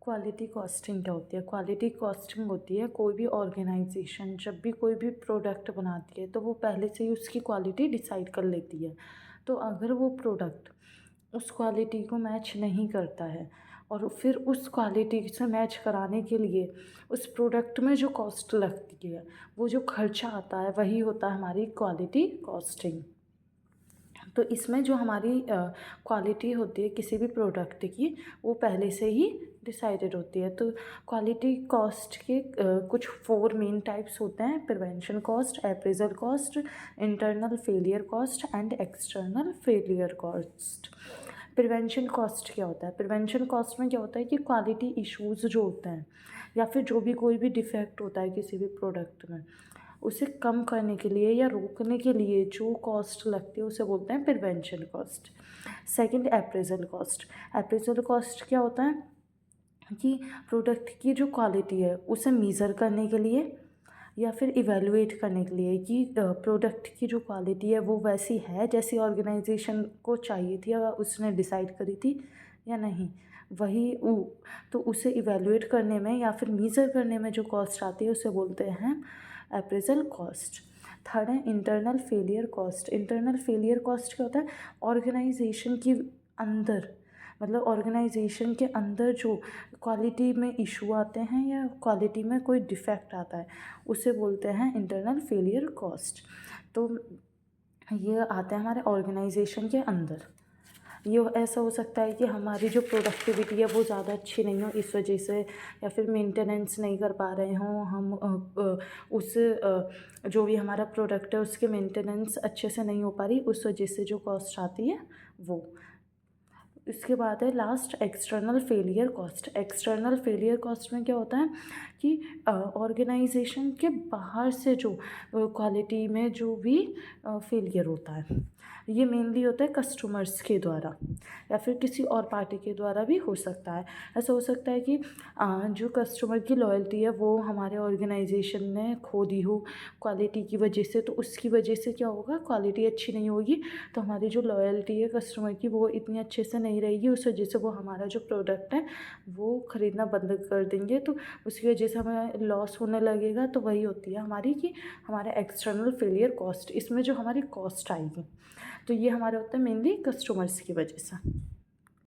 Quality costing क्या होती है? क्वालिटी कॉस्टिंग होती है कोई भी ऑर्गेनाइजेशन जब भी कोई भी प्रोडक्ट बनाती है तो वो पहले से ही उसकी क्वालिटी डिसाइड कर लेती है। तो अगर वो प्रोडक्ट उस क्वालिटी को मैच नहीं करता है और फिर उस क्वालिटी से मैच कराने के लिए उस प्रोडक्ट में जो कॉस्ट लगती है, वो जो खर्चा आता है, वही होता है हमारी क्वालिटी कॉस्टिंग। तो इसमें जो हमारी क्वालिटी होती है किसी भी प्रोडक्ट की, वो पहले से ही डिसाइडेड होती है। तो क्वालिटी कॉस्ट के कुछ 4 मेन टाइप्स होते हैं: prevention cost, appraisal cost, internal failure cost and external failure cost. Prevention cost क्या होता है? प्रिवेंशन कॉस्ट में क्या होता है कि क्वालिटी इश्यूज़ जो होते हैं या फिर जो भी कोई भी डिफेक्ट होता है किसी भी प्रोडक्ट में, उसे कम करने के लिए या रोकने के लिए जो कॉस्ट लगती है उसे बोलते हैं prevention cost. Second, appraisal cost. Appraisal cost क्या होता है कि प्रोडक्ट की जो क्वालिटी है उसे मेज़र करने के लिए या फिर इवैल्यूएट करने के लिए कि प्रोडक्ट की जो क्वालिटी है वो वैसी है जैसी ऑर्गेनाइजेशन को चाहिए थी या उसने डिसाइड करी थी या नहीं। वही तो उसे इवैल्यूएट करने में या फिर मेज़र करने में जो कॉस्ट आती है उसे बोलते हैं अप्रेजल कॉस्ट। थर्ड है internal failure cost. Internal failure cost क्या होता है? ऑर्गेनाइजेशन के अंदर, मतलब ऑर्गेनाइजेशन के अंदर जो क्वालिटी में इशू आते हैं या क्वालिटी में कोई डिफेक्ट आता है उसे बोलते हैं इंटरनल फेलियर कॉस्ट। तो ये आते हैं हमारे ऑर्गेनाइजेशन के अंदर। ये ऐसा हो सकता है कि हमारी जो प्रोडक्टिविटी है वो ज़्यादा अच्छी नहीं हो इस वजह से, या फिर मेंटेनेंस नहीं कर पा रहे हों हम उस जो भी हमारा प्रोडक्ट है उसके मेंटेनेंस अच्छे से नहीं हो पा रही, उस वजह से जो कॉस्ट आती है वो। इसके बाद है last, external failure cost. External failure cost में क्या होता है कि ऑर्गेनाइजेशन के बाहर से जो क्वालिटी में जो भी फेलियर होता है, ये मेनली होता है कस्टमर्स के द्वारा या फिर किसी और पार्टी के द्वारा भी हो सकता है। ऐसा हो सकता है कि जो कस्टमर की लॉयल्टी है वो हमारे ऑर्गेनाइजेशन ने खो दी हो क्वालिटी की वजह से, तो उसकी वजह से क्या होगा, क्वालिटी अच्छी नहीं होगी तो हमारी जो लॉयल्टी है कस्टमर की वो इतनी अच्छे से नहीं रहेगी, उस वजह से वो हमारा जो प्रोडक्ट है वो ख़रीदना बंद कर देंगे, तो उसकी वजह से हमें लॉस होने लगेगा। तो वही होती है हमारी कि हमारा एक्सटर्नल फेलियर कॉस्ट, इसमें जो हमारी कॉस्ट आएगी तो ये हमारे होता है मेनली कस्टमर्स की वजह से।